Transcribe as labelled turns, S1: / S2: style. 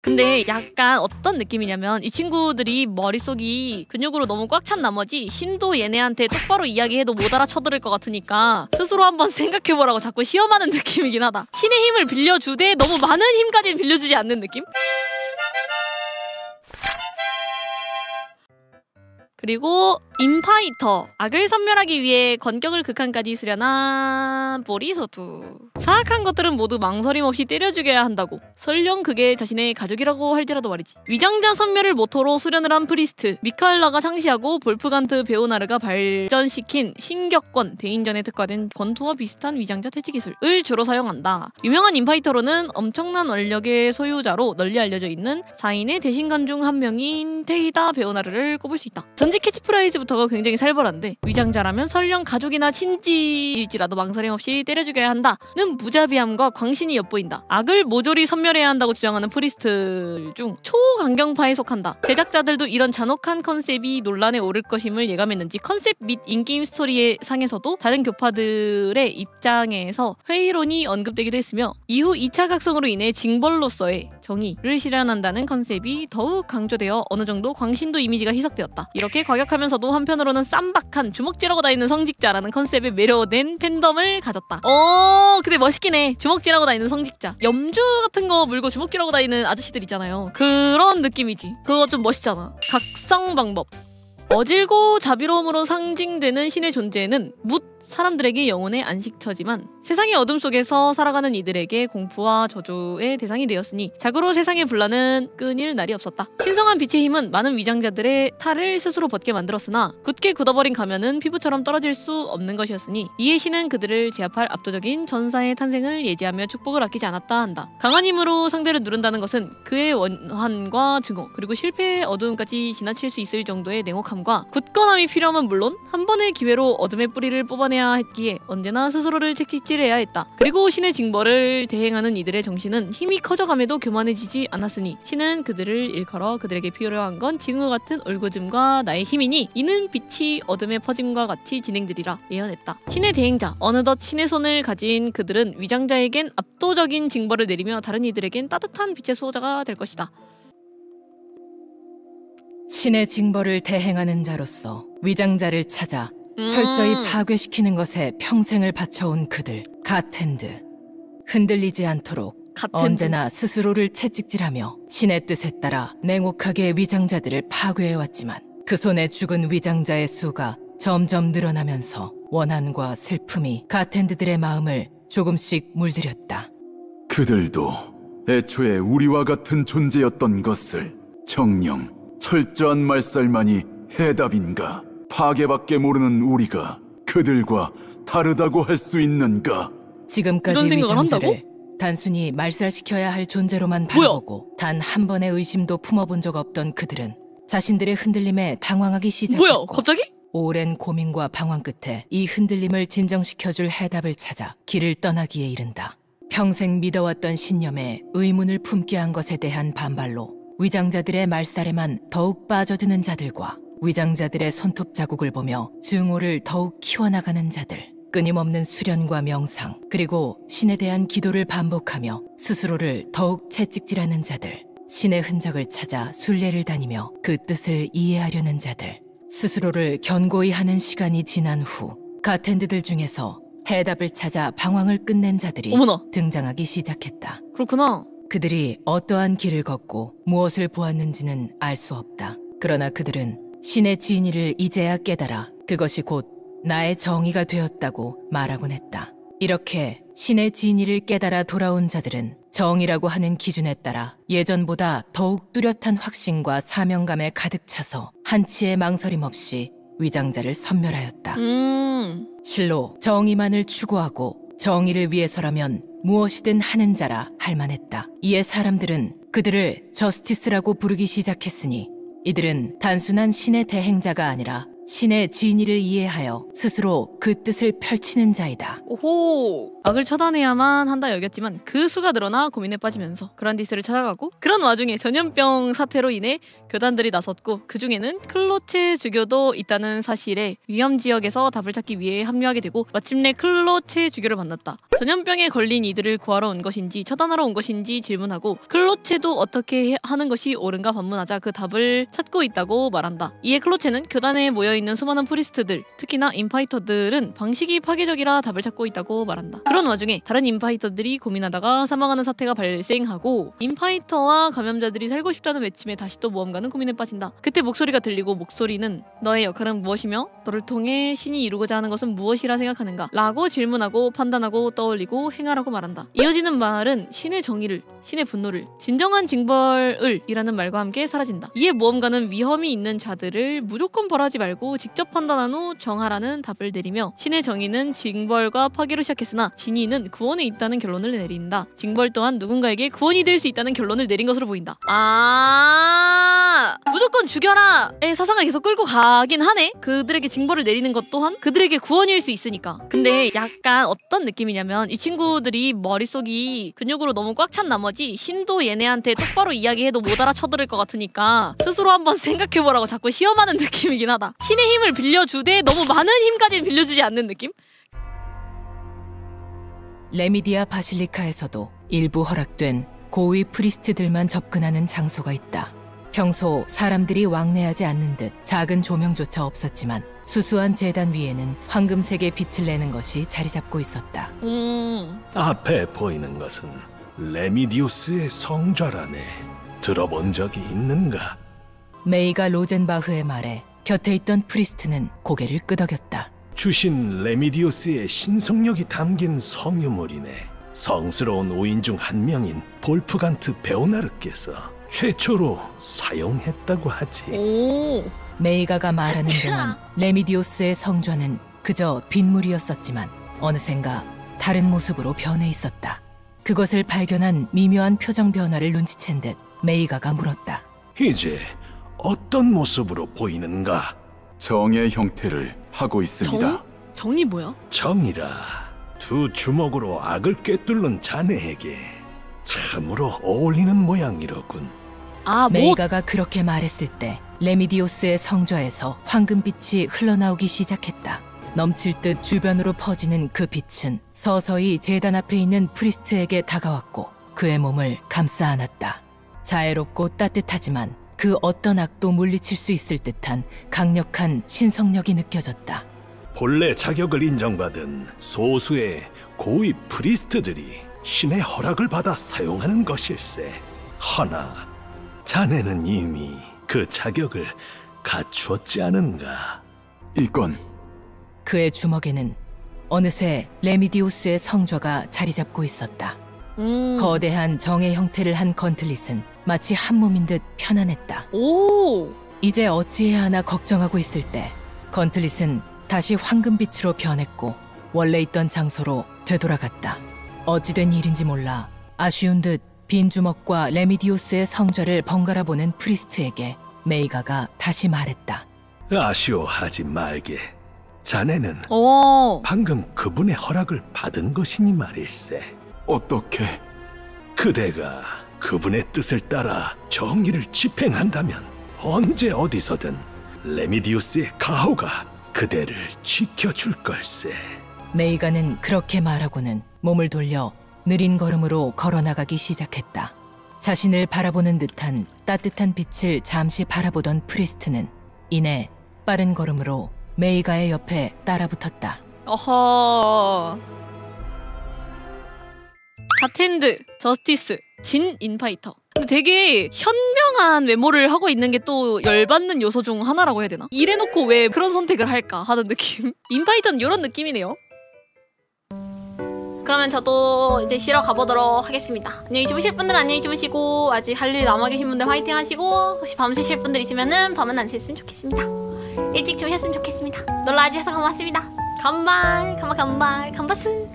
S1: 근데 약간 어떤 느낌이냐면 이 친구들이 머릿속이 근육으로 너무 꽉 찬 나머지 신도 얘네한테 똑바로 이야기해도 못 알아쳐들을 것 같으니까 스스로 한번 생각해보라고 자꾸 시험하는 느낌이긴 하다. 신의 힘을 빌려주되 너무 많은 힘까지는 빌려주지 않는 느낌? 그리고 인파이터, 악을 섬멸하기 위해 건격을 극한까지 수련한 보리소두. 사악한 것들은 모두 망설임 없이 때려 죽여야 한다고. 설령 그게 자신의 가족이라고 할지라도 말이지. 위장자 섬멸을 모토로 수련을 한 프리스트, 미카엘라가 상시하고 볼프간트 베오나르가 발전시킨 신격권, 대인전에 특화된 권투와 비슷한 위장자 퇴치 기술을 주로 사용한다. 유명한 인파이터로는 엄청난 원력의 소유자로 널리 알려져 있는 4인의 대신관 중 한 명인 테이다 베오나르를 꼽을 수 있다. 전직 캐치프라이즈부터가 굉장히 살벌한데, 위장자라면 설령 가족이나 친지일지라도 망설임 없이 때려 죽여야 한다는 무자비함과 광신이 엿보인다. 악을 모조리 섬멸해야 한다고 주장하는 프리스트 중 초강경파에 속한다. 제작자들도 이런 잔혹한 컨셉이 논란에 오를 것임을 예감했는지 컨셉 및 인게임 스토리의 상에서도 다른 교파들의 입장에서 회의론이 언급되기도 했으며, 이후 2차 각성으로 인해 징벌로서의 정의를 실현한다는 컨셉이 더욱 강조되어 어느 정도 광신도 이미지가 희석되었다. 이렇게 과격하면서도 한편으로는 쌈박한 주먹질하고 다니는 성직자라는 컨셉에 매료된 팬덤을 가졌다. 근데 멋있긴 해. 주먹질하고 다니는 성직자. 염주 같은 거 물고 주먹질하고 다니는 아저씨들 있잖아요. 그런 느낌이지. 그거 좀 멋있잖아. 각성 방법. 어질고 자비로움으로 상징되는 신의 존재는 사람들에게 영혼의 안식처지만 세상의 어둠 속에서 살아가는 이들에게 공포와 저주의 대상이 되었으니 자고로 세상의 분란은 끊일 날이 없었다. 신성한 빛의 힘은 많은 위장자들의 탈을 스스로 벗게 만들었으나 굳게 굳어버린 가면은 피부처럼 떨어질 수 없는 것이었으니 이에 신은 그들을 제압할 압도적인 전사의 탄생을 예지하며 축복을 아끼지 않았다 한다. 강한 힘으로 상대를 누른다는 것은 그의 원한과 증오, 그리고 실패의 어두움까지 지나칠 수 있을 정도의 냉혹함과 굳건함이 필요함은 물론 한 번의 기회로 어둠의 뿌리를 뽑아내야 했기에 언제나 스스로를 채찍질해야 했다. 그리고 신의 징벌을 대행하는 이들의 정신은 힘이 커져감에도 교만해지지 않았으니 신은 그들을 일컬어 그들에게 필요한 건 지금과 같은 울고즘과 나의 힘이니 이는 빛이 어둠에 퍼짐과 같이 진행되리라 예언했다. 신의 대행자, 어느덧 신의 손을 가진 그들은 위장자에겐 압도적인 징벌을 내리며 다른 이들에겐 따뜻한 빛의 수호자가 될 것이다.
S2: 신의 징벌을 대행하는 자로서 위장자를 찾아 철저히 파괴시키는 것에 평생을 바쳐온 그들, 갓핸드. 흔들리지 않도록 언제나 스스로를 채찍질하며 신의 뜻에 따라 냉혹하게 위장자들을 파괴해왔지만 그 손에 죽은 위장자의 수가 점점 늘어나면서 원한과 슬픔이 갓핸드들의 마음을 조금씩 물들였다.
S3: 그들도 애초에 우리와 같은 존재였던 것을 정녕 철저한 말살만이 해답인가? 파괴밖에 모르는 우리가 그들과 다르다고 할 수 있는가?
S2: 지금까지 위장자를 단순히 말살시켜야 할 존재로만 바라보고 단 한 번의 의심도 품어본 적 없던 그들은 자신들의 흔들림에 당황하기 시작했고,
S1: 뭐야? 갑자기?
S2: 오랜 고민과 방황 끝에 이 흔들림을 진정시켜줄 해답을 찾아 길을 떠나기에 이른다. 평생 믿어왔던 신념에 의문을 품게 한 것에 대한 반발로 위장자들의 말살에만 더욱 빠져드는 자들과 위장자들의 손톱 자국을 보며 증오를 더욱 키워나가는 자들, 끊임없는 수련과 명상, 그리고 신에 대한 기도를 반복하며 스스로를 더욱 채찍질하는 자들, 신의 흔적을 찾아 순례를 다니며 그 뜻을 이해하려는 자들, 스스로를 견고히 하는 시간이 지난 후 갓핸드들 중에서 해답을 찾아 방황을 끝낸 자들이 등장하기 시작했다.
S1: 그렇구나.
S2: 그들이 어떠한 길을 걷고 무엇을 보았는지는 알 수 없다. 그러나 그들은 신의 진리를 이제야 깨달아 그것이 곧 나의 정의가 되었다고 말하곤 했다. 이렇게 신의 진리를 깨달아 돌아온 자들은 정의라고 하는 기준에 따라 예전보다 더욱 뚜렷한 확신과 사명감에 가득 차서 한치의 망설임 없이 위장자를 섬멸하였다. 실로 정의만을 추구하고 정의를 위해서라면 무엇이든 하는 자라 할 만했다. 이에 사람들은 그들을 저스티스라고 부르기 시작했으니 이들은 단순한 신의 대행자가 아니라 신의 진의를 이해하여 스스로 그 뜻을 펼치는 자이다.
S1: 오호. 악을 처단해야만 한다 여겼지만 그 수가 늘어나 고민에 빠지면서 그란디스를 찾아가고, 그런 와중에 전염병 사태로 인해 교단들이 나섰고 그 중에는 클로체 주교도 있다는 사실에 위험 지역에서 답을 찾기 위해 합류하게 되고, 마침내 클로체 주교를 만났다. 전염병에 걸린 이들을 구하러 온 것인지 처단하러 온 것인지 질문하고, 클로체도 어떻게 하는 것이 옳은가 반문하자 그 답을 찾고 있다고 말한다. 이에 클로체는 교단에 모여있는 수많은 프리스트들, 특히나 인파이터들은 방식이 파괴적이라 답을 찾고 있다고 말한다. 그런 와중에 다른 인파이터들이 고민하다가 사망하는 사태가 발생하고, 인파이터와 감염자들이 살고 싶다는 외침에 다시 또 모험가는 고민에 빠진다. 그때 목소리가 들리고, 목소리는 너의 역할은 무엇이며 너를 통해 신이 이루고자 하는 것은 무엇이라 생각하는가? 라고 질문하고 판단하고 떠올리고 행하라고 말한다. 이어지는 말은 신의 정의를, 신의 분노를, 진정한 징벌을 이라는 말과 함께 사라진다. 이에 모험가는 위험이 있는 자들을 무조건 벌하지 말고 직접 판단한 후 정하라는 답을 내리며, 신의 정의는 징벌과 파괴로 시작했으나 진의는 구원에 있다는 결론을 내린다. 징벌 또한 누군가에게 구원이 될 수 있다는 결론을 내린 것으로 보인다. 무조건 죽여라의 사상을 계속 끌고 가긴 하네. 그들에게 징벌을 내리는 것 또한 그들에게 구원일 수 있으니까. 근데 약간 어떤 느낌이냐면, 이 친구들이 머릿속이 근육으로 너무 꽉 찬 나머지 신도 얘네한테 똑바로 이야기해도 못 알아쳐들을 것 같으니까 스스로 한번 생각해보라고 자꾸 시험하는 느낌이긴 하다. 신의 힘을 빌려주되 너무 많은 힘까지는 빌려주지 않는 느낌?
S2: 레미디아 바실리카에서도 일부 허락된 고위 프리스트들만 접근하는 장소가 있다. 평소 사람들이 왕래하지 않는 듯 작은 조명조차 없었지만 수수한 제단 위에는 황금색의 빛을 내는 것이 자리 잡고 있었다.
S4: 앞에 보이는 것은 레미디우스의 성좌라네. 들어본 적이 있는가?
S2: 메이가 로젠바흐의 말에 곁에 있던 프리스트는 고개를 끄덕였다.
S4: 주신 레미디우스의 신성력이 담긴 성유물이네. 성스러운 오인 중 한 명인 볼프간트 베오나르께서 최초로 사용했다고 하지.
S1: 오.
S2: 메이가가 말하는 동안 레미디오스의 성좌는 그저 빗물이었었지만 어느샌가 다른 모습으로 변해 있었다. 그것을 발견한 미묘한 표정 변화를 눈치챈 듯 메이가가 물었다.
S4: 이제 어떤 모습으로 보이는가?
S3: 정의 형태를 하고 있습니다.
S1: 정이 뭐야?
S4: 정이라. 두 주먹으로 악을 꿰뚫는 자네에게 참으로 어울리는 모양이로군.
S2: 메이가가 그렇게 말했을 때 레미디오스의 성좌에서 황금빛이 흘러나오기 시작했다. 넘칠 듯 주변으로 퍼지는 그 빛은 서서히 제단 앞에 있는 프리스트에게 다가왔고 그의 몸을 감싸 안았다. 자애롭고 따뜻하지만 그 어떤 악도 물리칠 수 있을 듯한 강력한 신성력이 느껴졌다.
S4: 본래 자격을 인정받은 소수의 고위 프리스트들이 신의 허락을 받아 사용하는 것일세. 허나 자네는 이미 그 자격을 갖추었지 않은가?
S3: 이건
S2: 그의 주먹에는 어느새 레미디오스의 성좌가 자리 잡고 있었다. 거대한 정의 형태를 한 건틀릿은 마치 한 몸인 듯 편안했다.
S1: 오.
S2: 이제 어찌해야 하나 걱정하고 있을 때 건틀릿은 다시 황금빛으로 변했고 원래 있던 장소로 되돌아갔다. 어찌된 일인지 몰라 아쉬운 듯 빈 주먹과 레미디오스의 성좌를 번갈아 보는 프리스트에게 메이가가 다시 말했다.
S4: 아쉬워하지 말게. 자네는 방금 그분의 허락을 받은 것이니 말일세.
S3: 어떻게?
S4: 그대가 그분의 뜻을 따라 정의를 집행한다면 언제 어디서든 레미디우스의 가호가 그대를 지켜줄 걸세.
S2: 메이가는 그렇게 말하고는 몸을 돌려 느린 걸음으로 걸어나가기 시작했다. 자신을 바라보는 듯한 따뜻한 빛을 잠시 바라보던 프리스트는 이내 빠른 걸음으로 메이가의 옆에 따라붙었다.
S1: 어허. 자텐드, 저스티스, 진 인파이터. 근데 되게 현명한 외모를 하고 있는 게 또 열받는 요소 중 하나라고 해야 되나? 이래놓고 왜 그런 선택을 할까 하는 느낌. 인파이터는 이런 느낌이네요. 그러면 저도 이제 쉬러 가보도록 하겠습니다. 안녕히 주무실 분들은 안녕히 주무시고, 아직 할 일 남아 계신 분들 화이팅 하시고, 혹시 밤 새실 분들 있으면은 밤은 안 샜으면 좋겠습니다. 일찍 주무셨으면 좋겠습니다. 놀러와주셔서 고맙습니다. 간발, 간바스.